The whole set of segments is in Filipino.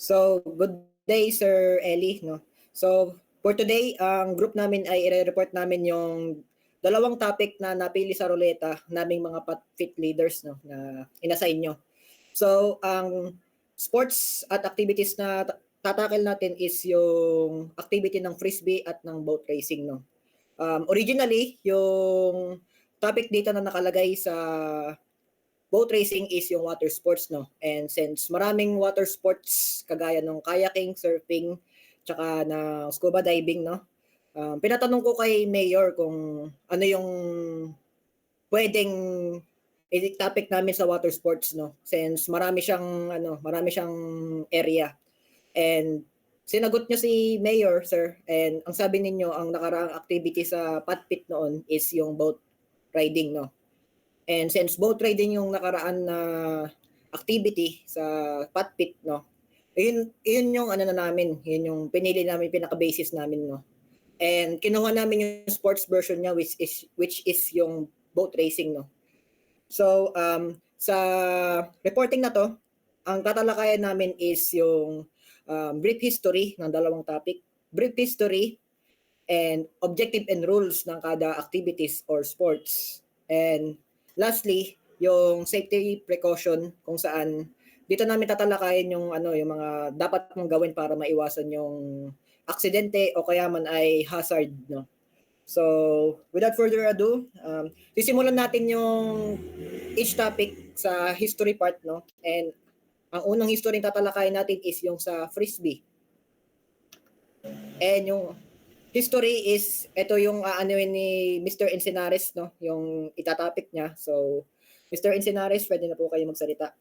So, good day Sir Eli, no. So, for today, ang group namin ay i-report namin yung dalawang topic na napili sa ruleta naming mga fit leaders, no, na inassign nyo. So, ang sports at activities na tatakil natin is yung activity ng frisbee at ng boat racing, no. Originally, yung topic dito na nakalagay sa boat racing is yung water sports, no? And since maraming water sports kagaya ng kayaking, surfing, tsaka na scuba diving, no? Pinatanong ko kay Mayor kung ano yung pwedeng topic namin sa water sports, no? Since marami siyang area. And sinagot niyo si Mayor, sir, and ang sabi ninyo ang nakaraang activity sa Patpit noon is yung boat riding, no? And since boat riding yung nakaraan na activity sa Patpit, no? Yun yung ano na namin, yun yung pinili namin, pinaka-basis namin, no? And kinuha namin yung sports version niya which is yung boat racing, no? So, sa reporting na to, ang tatalakayan namin is yung brief history ng dalawang topic, brief history and objective and rules ng kada activities or sports. And lastly, yung safety precaution kung saan dito namin tatalakayin yung yung mga dapat mong gawin para maiwasan yung aksidente o kaya man ay hazard, no. So, without further ado, sisimulan natin yung each topic sa history part, no. And ang unang history tatalakayin natin is yung sa frisbee. And yung history is, ito yung aanuin ni Mr. Encinares, no? Yung itatopic niya. So, Mr. Encinares, pwede na po kayo magsalita.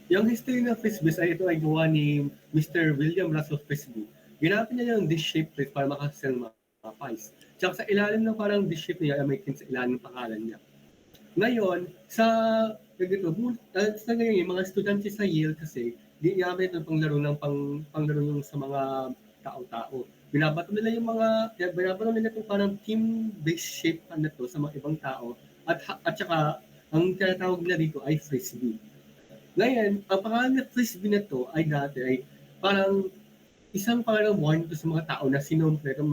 Yung history ng frisbee ay gawa ni Mr. William Russell Frisbee. Ginamit niya yung dish-shaped frisbee para makasell mga pies. Tsaka sa ilalim ng parang dish-shape niya, may sa ilalim ng pangalan niya. Ngayon, sa ngayon, yung mga estudyante sa Yale kasi, di gamit ito panglaro panglaro yung sa mga tao-tao. Binabato nila itong parang team-based shape na to sa mga ibang tao at saka ang tinatawag nila dito ay frisbee. Ngayon, ang pangalan ng frisbee na to ay dati ay parang isang parang warning to sa mga tao na sinumpre ng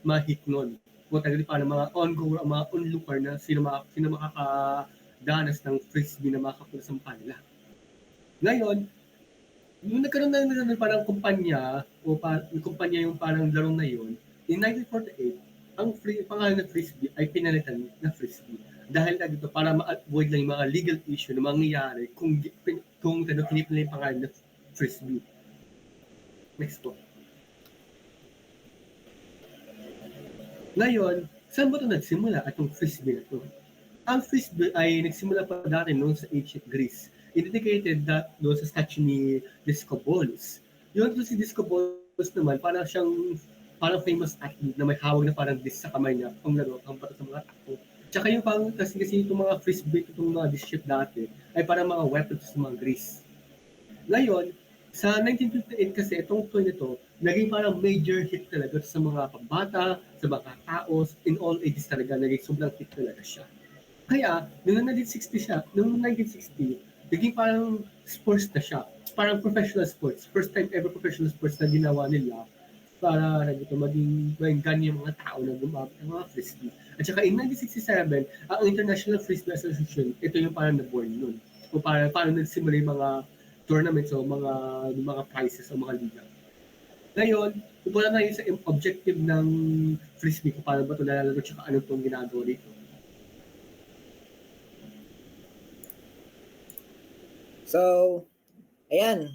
mga hit nun. Kung tagal parang mga ongoer, mga onlooker na sino makakadanas ng frisbee na makapunta sa mukha nila. Ngayon, nung nagkaroon na parang kumpanya yung parang laro na yun, in 1948, ang pangalan ng frisbee ay pinalitan na frisbee. Dahil na dito, para ma-avoid lang yung mga legal issue na mangyayari kung pinip nila yung pangalan ng frisbee. Next po. Ngayon, saan ba ito nagsimula itong frisbee na ito? Ang frisbee ay nagsimula pa dati noon sa ancient Greece. Indicated that doon sa statue ni Discobolus. Yung si Discobolus naman, parang famous athlete na may hawag na parang disc sa kamay niya, panglaro, para sa mga tao. Tsaka yung kasi itong mga frisbee, itong mga disc dati, ay parang mga weapons sa mga Greece. Ngayon, sa 1958 kasi itong toy nito, naging parang major hit talaga sa mga pambata, sa mga tao, in all ages talaga, naging sobrang hit talaga siya. Kaya, noong 1960, naging parang sports na siya. Parang professional sports. First time ever professional sports na ginawa nila para maging ganyan yung mga tao na gumamit ng mga frisbee. At saka in 1967, ang International Frisbee Association, ito yung parang na-born nun. O paano nagsimula yung mga tournaments o mga prizes o mga liga. Ngayon, pupunta na yun sa objective ng frisbee kung paano ba ito nalalaro at ano itong ginagawa dito. So, ayan.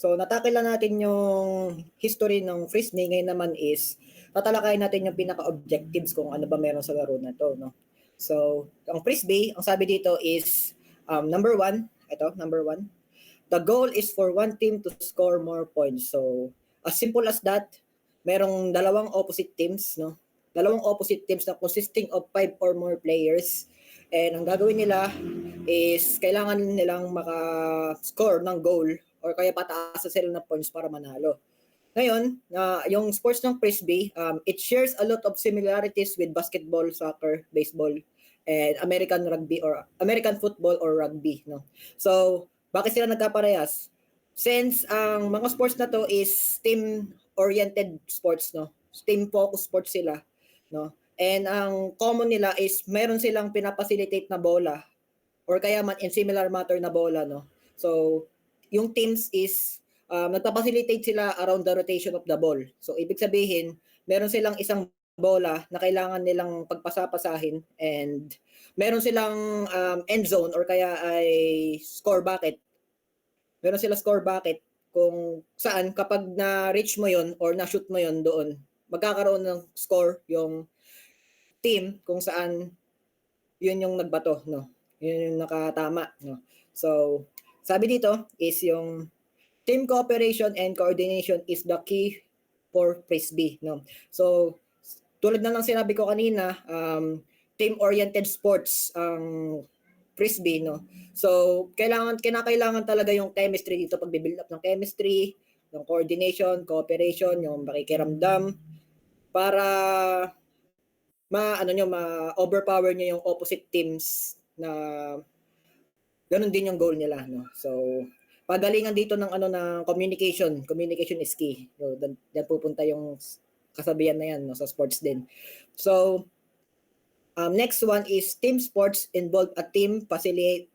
So, natakil lang natin yung history ng frisbee. Ngayon naman is, tatalakayin natin yung pinaka-objectives kung ano ba meron sa laro na to, no? So, ang frisbee, ang sabi dito is, number one, the goal is for one team to score more points. So, as simple as that, merong dalawang opposite teams, no? Dalawang opposite teams na consisting of 5 or more players. And ang gagawin nila is kailangan nilang maka-score ng goal or kaya pataasan sila ng points para manalo. Ngayon, yung sports ng frisbee, it shares a lot of similarities with basketball, soccer, baseball, and American football or rugby, no? So, bakit sila nagkaparehas? since ang mga sports na to is team-oriented sports, no? Team-focused sports sila, no? And ang common nila is meron silang pinapacilitate na bola or kaya man in similar matter na bola, no? So, yung teams is nagpapacilitate sila around the rotation of the ball. So, ibig sabihin, meron silang isang bola na kailangan nilang pagpasapasahin and meron silang end zone or kaya ay score bucket. Meron sila score bucket kung saan kapag na-reach mo yon or na-shoot mo yon doon, magkakaroon ng score yung team kung saan yun yung nagbato, no? Yun yung nakatama, no? So, sabi dito is yung team cooperation and coordination is the key for Frisbee, no? So, tulad na lang sinabi ko kanina, team-oriented sports ang Frisbee, no? So, kinakailangan talaga yung chemistry dito, pagbi-build up ng chemistry, yung coordination, cooperation, yung makikiramdam para ma-overpower niyo yung opposite teams na ganun din yung goal nila, no? So, pagalingan dito ng communication. Communication is key. So, dan pupunta yung kasabihan na yan, no, sa sports din. So, next one is team sports involve a team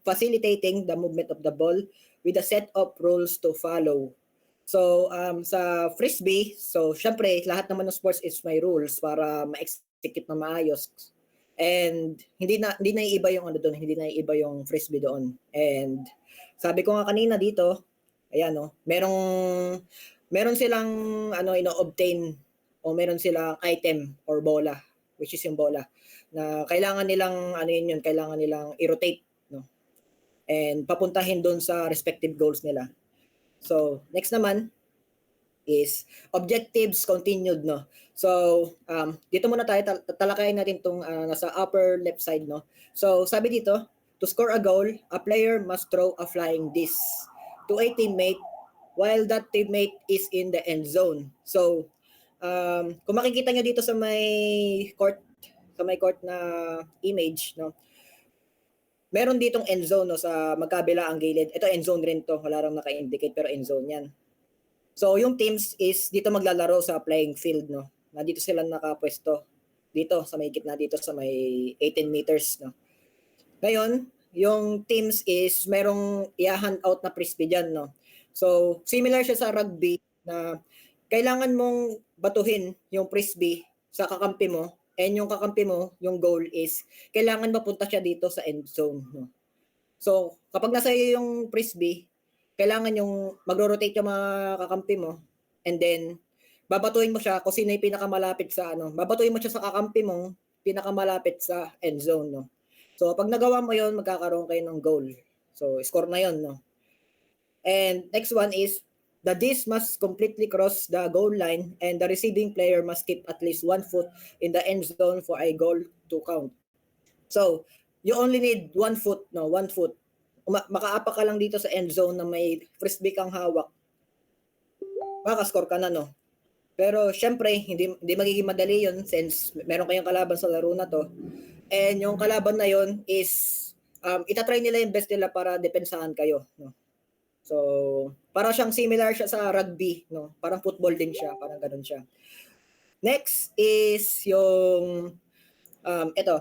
facilitating the movement of the ball with a set of rules to follow. So, sa Frisbee, so syempre lahat naman ng sports is may rules para ma-execute na maayos. And hindi na iiba yung doon, hindi na iiba yung Frisbee doon. And sabi ko nga kanina dito, ayan no, meron silang ino-obtain o meron silang item or bola, which is yung bola na kailangan nilang kailangan nilang i-rotate, no? And papuntahin doon sa respective goals nila. So, next naman is objectives continued, no? So, dito muna tayo talakayin natin tong nasa upper left side, no? So, sabi dito, to score a goal, a player must throw a flying disc to a teammate while that teammate is in the end zone. So, kung makikita nyo dito sa may court na image, no? Meron ditong end zone, no, sa magkabila ang gilid. Ito end zone rin to, wala lang naka-indicate pero end zone 'yan. So yung teams is dito maglalaro sa playing field, no. Nandito sila nakapwesto dito sa may gitna dito sa may 18 meters, no. Ngayon, yung teams is merong i-hand out na frisbee diyan, no. So similar siya sa rugby na kailangan mong batuhin yung frisbee sa kakampi mo. And yung kakampi mo, yung goal is kailangan mapunta siya dito sa end zone, no? So, kapag nasa iyo yung frisbee, kailangan yung magro-rotate yung mga kakampi mo and then babatuhin mo siya kung sino yung pinakamalapit sa babatuhin mo siya sa kakampi mo, pinakamalapit sa end zone, no? So, pag nagawa mo yon, magkakaroon kayo ng goal. So, score na yon, no? And next one is the disc must completely cross the goal line and the receiving player must keep at least 1 foot in the end zone for a goal to count. So, you only need 1 foot, no? 1 foot. Makaapa ka lang dito sa end zone na may frisbee kang hawak. Makaka-score ka na, no? Pero syempre, hindi magiging madali yun since meron kayong kalaban sa laro na to. And yung kalaban na yon is itatry nila yung best nila para depensahan kayo, no? So, para siyang similar siya sa rugby, no? Parang football din siya, parang ganun siya. Next is yung ito.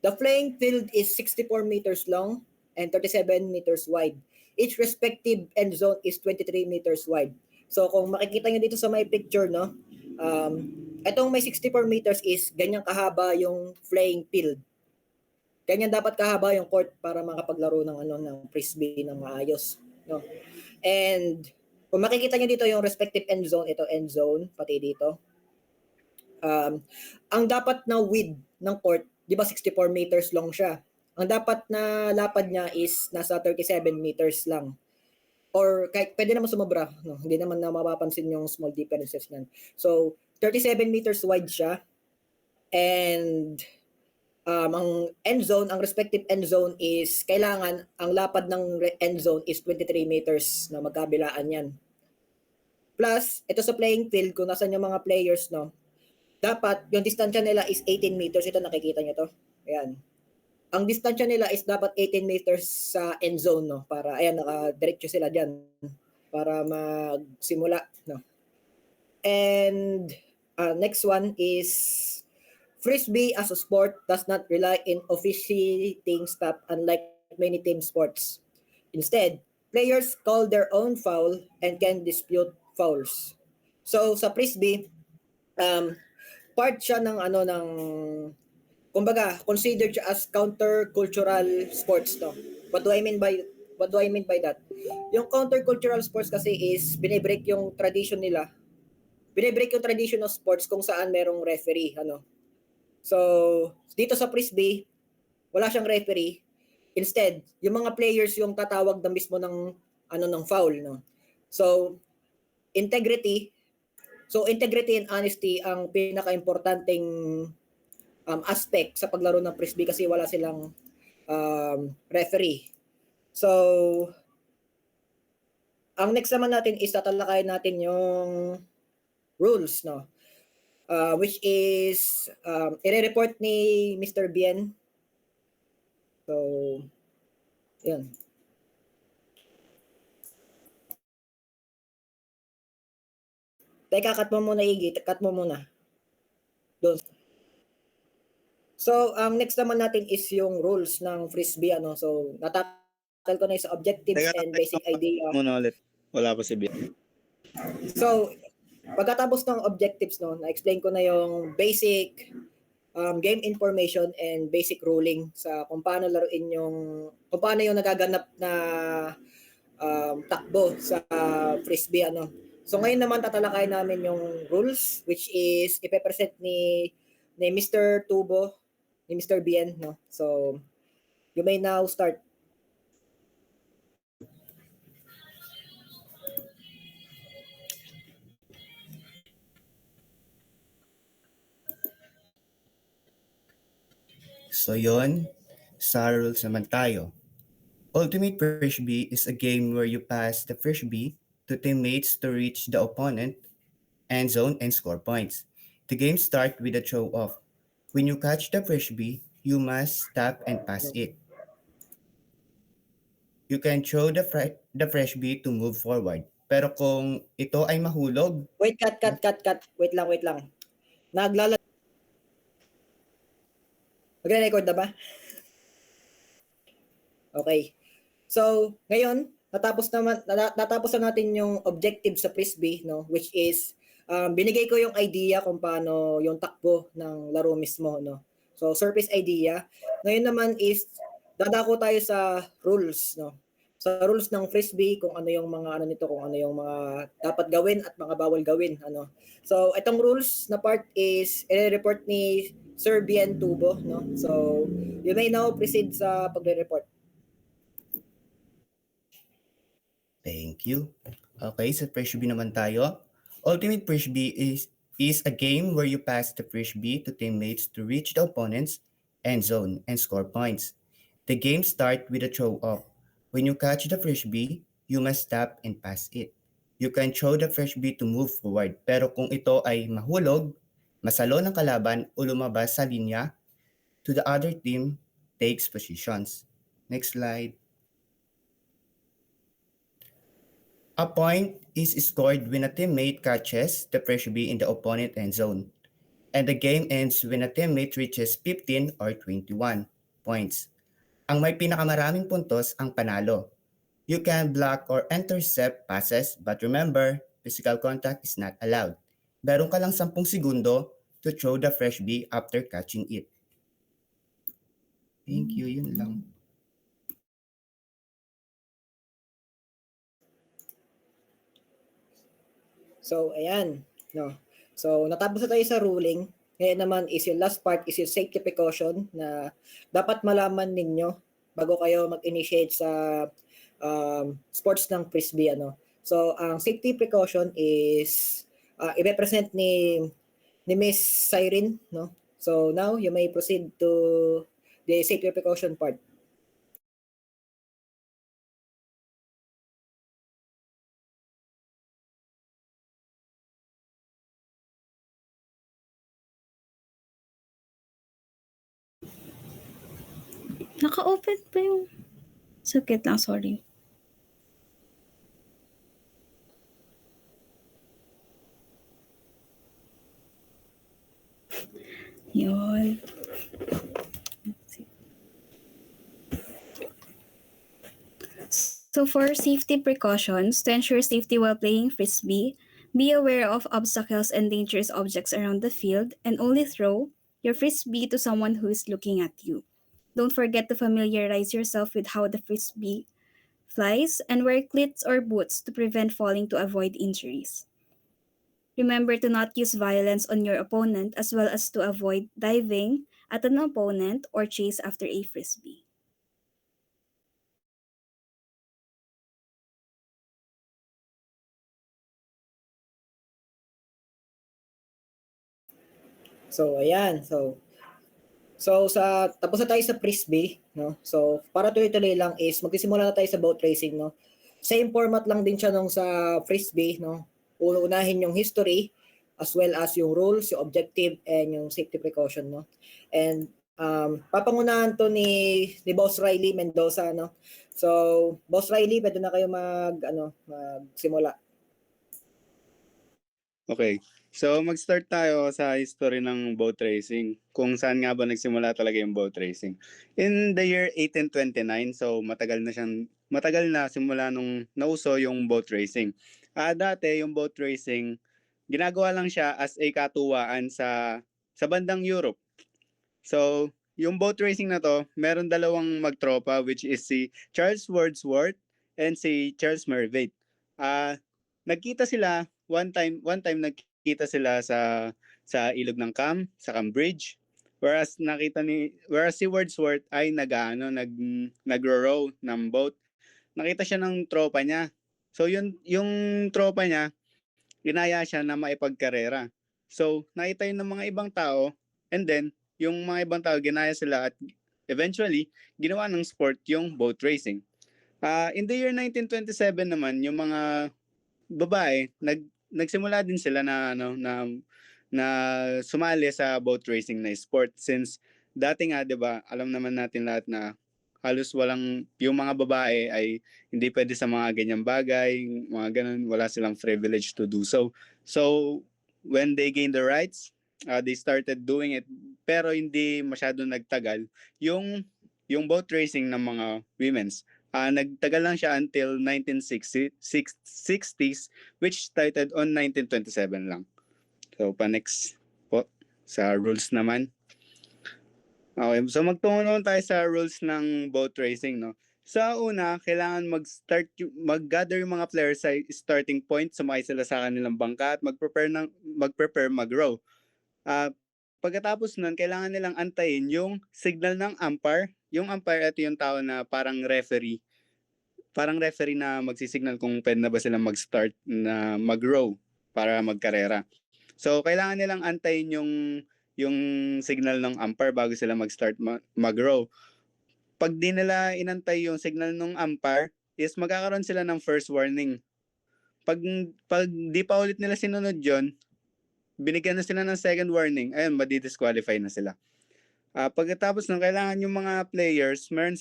The playing field is 64 meters long and 37 meters wide. Each respective end zone is 23 meters wide. So, kung makikita niyo dito sa my picture, no? Itong may 64 meters is ganyang kahaba yung playing field. Ganyan dapat kahaba yung court para makapaglaro ng ng frisbee ng maayos, no? And kung makikita niyo dito yung respective end zone, ito end zone pati dito. Ang dapat na width ng court, 'di ba 64 meters long siya. Ang dapat na lapad niya is nasa 37 meters lang. Or kahit pwede naman sumobra, no? Hindi naman na mapapansin yung small differences niyan. So 37 meters wide siya. And ang end zone, ang respective end zone is kailangan ang lapad ng end zone is 23 meters na magkabilaan yan. Plus, ito sa playing field, kung nasan yung mga players, no, dapat yung distansya nila is 18 meters. Ito, nakikita nyo to. Ayan. Ang distansya nila is dapat 18 meters sa end zone, no, para, ayan, nakadiretso sila dyan. para magsimula, no. And next one is Frisbee as a sport does not rely in officiating staff unlike many team sports. Instead, players call their own foul and can dispute fouls. So sa Frisbee, part siya ng kumbaga considered siya as counter-cultural sports to. What do I mean by that? Yung counter-cultural sports kasi is binibreak yung tradition nila. Binibreak yung tradition of sports kung saan merong referee, So, dito sa Frisbee, wala siyang referee. Instead, yung mga players yung tatawag na mismo ng foul, no. So, integrity and honesty ang pinaka-importanting aspect sa paglaro ng Frisbee kasi wala silang referee. So, ang next naman natin is tatalakayin natin yung rules, no. Which is i-report ni Mr. Bien. So, yun. Teka, cut mo muna, Iggy. Cut mo muna. Doon. So, ang next naman natin is yung rules ng Frisbee. So, natakal ko na yung sa objectives and basic idea. Muna ulit. Wala pa si Bien. So, pagkatapos ng objectives, na-explain ko na yung basic game information and basic ruling sa kung paano laruin kung paano yung nagaganap na takbo sa Frisbee. So ngayon naman tatalakayin namin yung rules which is ipe-present ni Mr. Tubo, ni Mr. Bien, no. So you may now start. So yon, sa rules naman tayo. Ultimate Frisbee is a game where you pass the Frisbee to teammates to reach the opponent end zone and score points. The game starts with a throw-off. When you catch the Frisbee, you must tap and pass it. You can throw the Frisbee to move forward. Pero kung ito ay mahulog... Wait, cut. Wait lang. Magre-record na ba? Okay. So, ngayon, natapos na natin yung objective sa Frisbee, no, which is binigay ko yung idea kung paano yung takbo ng laro mismo, no. So, surface idea. Ngayon naman is dadako tayo sa rules, no. Sa rules ng Frisbee, kung ano yung mga kung ano yung mga dapat gawin at mga bawal gawin, So, itong rules na part is i-report ni Sir Bien Tubo, no. So, you may now proceed sa pagre-report. Thank you. Okay, sa Frisbee naman tayo. Ultimate Frisbee is a game where you pass the Frisbee to teammates to reach the opponent's end zone and score points. The game starts with a throw-off. When you catch the Frisbee, you must tap and pass it. You can throw the Frisbee to move forward, pero kung ito ay mahulog, masalo ng kalaban o lumabas sa linya, to the other team takes positions. Next slide. A point is scored when a teammate catches the Frisbee in the opponent end zone, and the game ends when a teammate reaches 15 or 21 points. Ang may pinakamaraming puntos ang panalo. You can block or intercept passes, but remember, physical contact is not allowed. Meron ka lang 10 segundo to throw the Frisbee after catching it. Thank you, yun lang. So, ayan, no. So, natapos na tayo sa ruling. Ngayon naman is yung last part is yung safety precaution na dapat malaman ninyo bago kayo mag-initiate sa sports ng Frisbee, So, ang safety precaution is i-represent ni Miss Cyrene, no. So, now you may proceed to the safety precaution part. Naka-open pa yung... Sakit lang, sorry. Yun. So for safety precautions, to ensure safety while playing frisbee, be aware of obstacles and dangerous objects around the field and only throw your frisbee to someone who is looking at you. Don't forget to familiarize yourself with how the frisbee flies and wear cleats or boots to prevent falling to avoid injuries. Remember to not use violence on your opponent as well as to avoid diving at an opponent or chase after a frisbee. So ayan, so sa tapos na tayo sa frisbee, no? So para tuloy-tuloy lang is magsisimula na tayo sa boat racing, no? Same format lang din siya nung sa frisbee, no? Uunahin yung history as well as yung rules, yung objective and yung safety precaution, no? And papangunahan to ni Boss Riley Mendoza, no? So Boss Riley, pwede na kayo magsimula. Okay. So mag-start tayo sa history ng boat racing. Kung saan nga ba nagsimula talaga yung boat racing. In the year 1829, so matagal na simula nung nauso yung boat racing. Dati yung boat racing, ginagawa lang siya as a katuwaan sa bandang Europe. So, yung boat racing na to, meron dalawang magtropa which is si Charles Wordsworth and si Charles Mervate. Nagkita sila one time nagkita sila sa ilog ng Cam, sa Cambridge. Whereas si Wordsworth ay nagro-row ng boat. Nakita siya ng tropa niya. So yung tropa niya, inaya siya na maipagkarera. So nakita yun ng mga ibang tao and then yung mga ibang tao ginaya sila at eventually ginawa ng sport yung boat racing. In the year 1927 naman yung mga babae nagsimula din sila na sumali sa boat racing na sport since dati nga 'di ba alam naman natin lahat na halos walang yung mga babae ay hindi pwede sa mga ganyang bagay, mga ganun, wala silang privilege to do so. So when they gained the rights, they started doing it pero hindi masyado nagtagal yung boat racing ng mga women's. Nagtagal lang siya until 1960s which started on 1927 lang. So pa-next po sa rules naman. Okay, so magtungo tayo sa rules ng boat racing, no? Sa una, kailangan mag-gather yung mga players sa starting point, sumakay sila sa kanilang bangka at mag-prepare mag-row. Pagkatapos nun, kailangan nilang antayin yung signal ng umpire. Yung umpire, ito yung tao na parang referee na magsisignal kung pwede na ba silang mag-start na mag-row para magkarera. So, kailangan nilang antayin yung signal ng umpire bago sila mag-start mag-row. Pag di nila inantay yung signal ng umpire, is magkakaroon sila ng first warning. Pag di pa ulit nila sinunod yon, binigyan na sila ng second warning, ayun, madi-disqualify na sila. Pagkatapos ng kailangan yung mga players, meron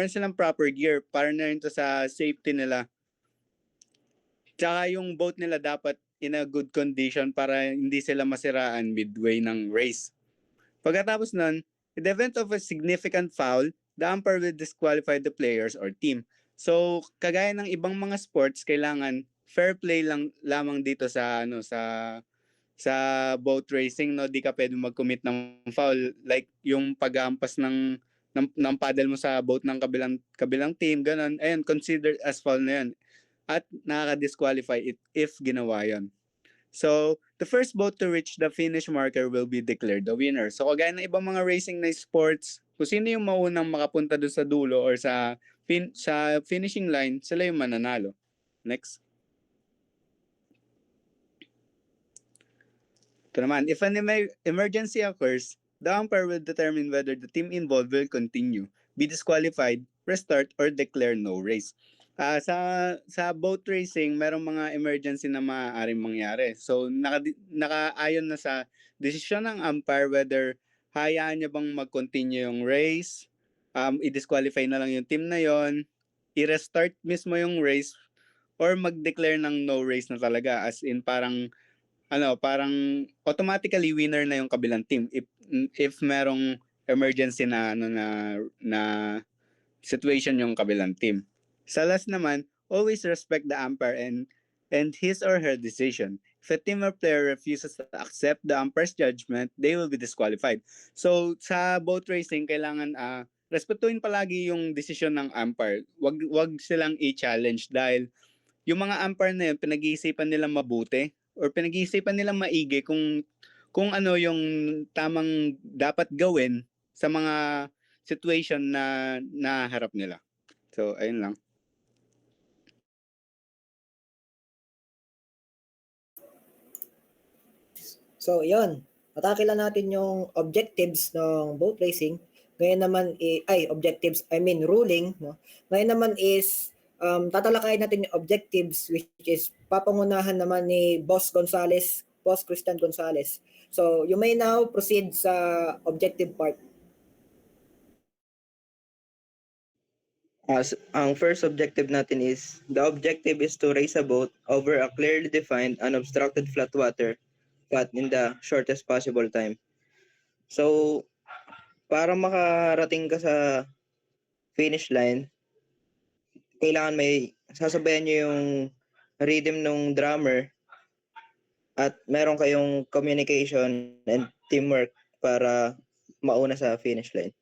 silang proper gear para na rin to sa safety nila. Tsaka yung boat nila dapat in a good condition para hindi sila masiraan midway ng race. Pagkatapos nun, in the event of a significant foul, the umpire will disqualify the players or team. So, kagaya ng ibang mga sports, kailangan fair play lang lamang dito sa boat racing, no? Di ka pwede mag-commit ng foul like yung pag-aampas ng paddle mo sa boat ng kabilang team, ganun. Ayun, considered as foul na yun. At nakaka-disqualify it if ginawa yun. So, the first boat to reach the finish marker will be declared the winner. So, kagaya ng ibang mga racing na sports, kung sino yung maunang makapunta doon sa dulo or sa finishing line, sila yung mananalo. Next. Ito naman, if an emergency occurs, the umpire will determine whether the team involved will continue, be disqualified, restart, or declare no race. Sa boat racing, merong mga emergency na maaaring mangyari. So, nakaayon na sa desisyon ng umpire whether hayaan niya bang mag-continue yung race, i-disqualify na lang yung team na yon, i-restart mismo yung race, or mag-declare ng no race na talaga as in parang parang automatically winner na yung kabilang team if merong emergency na na situation yung kabilang team. Sa last naman, always respect the umpire and his or her decision. If a team or player refuses to accept the umpire's judgment, they will be disqualified. So sa boat racing, kailangan respetuhin palagi yung desisyon ng umpire. Wag silang i-challenge dahil yung mga umpire na yun, pinag-iisipan nila mabuti or pinag-iisipan nila maigi kung ano yung tamang dapat gawin sa mga situation na naharap nila. So, ayun lang. So, yun. Atake lang natin yung objectives ng boat racing. Ngayon naman, objectives, ruling. No? Ngayon naman is, tatalakayin natin yung objectives, which is papangunahan naman ni Boss Christian Gonzalez. So, you may now proceed sa objective part. Ang first objective natin is, the objective is to race a boat over a clearly defined unobstructed flat water path in the shortest possible time. So, para makarating ka sa finish line, kailangan may sasabayan nyo yung rhythm ng drummer at meron kayong communication and teamwork para mauna sa finish line.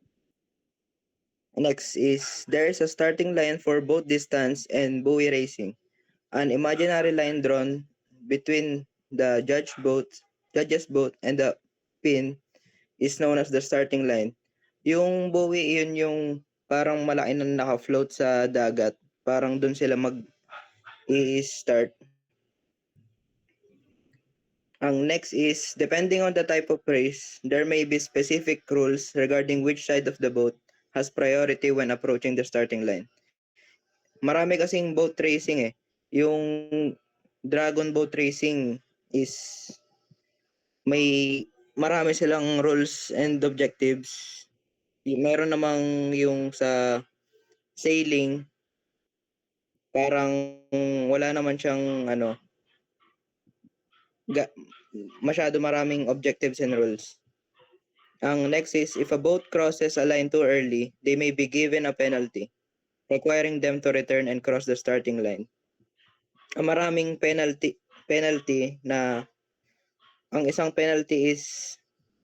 Next is, there is a starting line for both distance and buoy racing. An imaginary line drawn between the judge's boat and the pin is known as the starting line. Yung buoy, yun yung parang malaki na naka-float sa dagat. Parang dun sila mag-i-start. Ang next is, depending on the type of race, there may be specific rules regarding which side of the boat has priority when approaching the starting line. Marami kasing boat racing eh. Yung Dragon Boat Racing is may marami silang rules and objectives. Meron namang yung sa sailing, parang wala naman siyang masyado maraming objectives and rules. Ang next is, if a boat crosses a line too early, they may be given a penalty, requiring them to return and cross the starting line. Ang maraming penalty na ang isang penalty is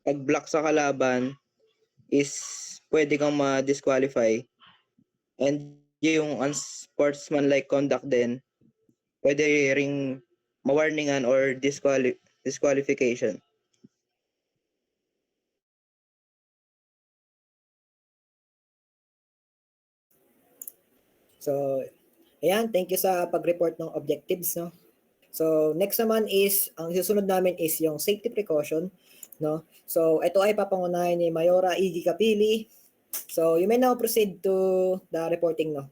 pag-block sa kalaban is pwede kang ma-disqualify. And yung unsportsmanlike conduct din, pwede ring ma-warningan or disqualification. So, ayan, thank you sa pag-report ng objectives, no? So, next naman is, ang susunod namin is yung safety precaution, no? So, ito ay papangunahin ni Mayora Iggy Capili. So, you may now proceed to the reporting, no?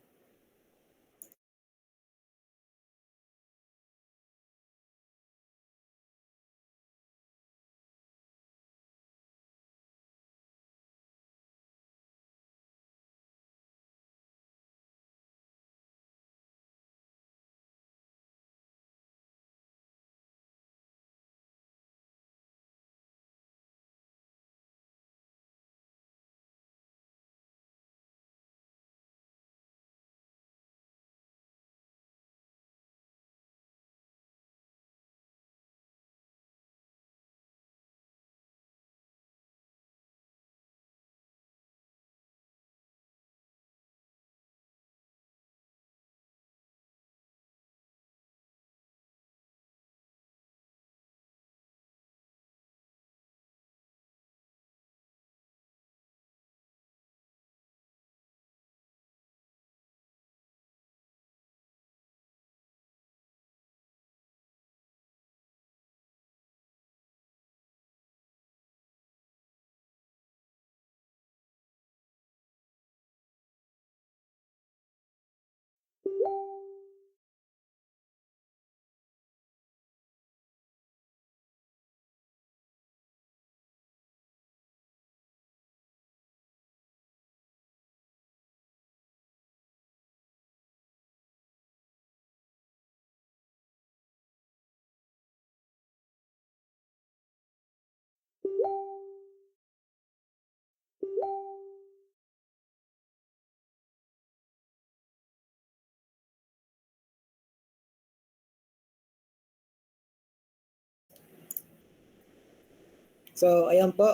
So, ayan po.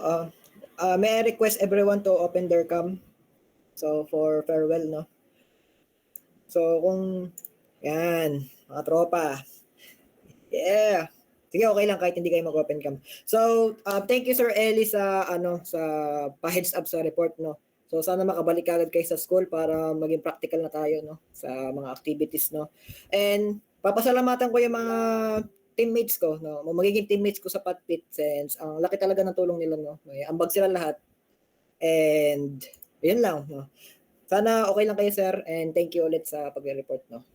May I request everyone to open their cam. So, for farewell, no? So, kung, yan, mga tropa. Yeah. Sige, okay lang kahit hindi kayo mag-open cam. So, thank you Sir Eli sa sa pa-heads up sa report, no. So sana makabalik agad kayo sa school para maging practical na tayo, no, sa mga activities, no. And papasalamatan ko yung mga teammates ko, no. Magiging teammates ko sa Patpit since ang laki talaga ng tulong nila, no. May ambag sila lahat. And yun lang, no. Sana okay lang kayo, sir, and thank you ulit sa pagre-report, no.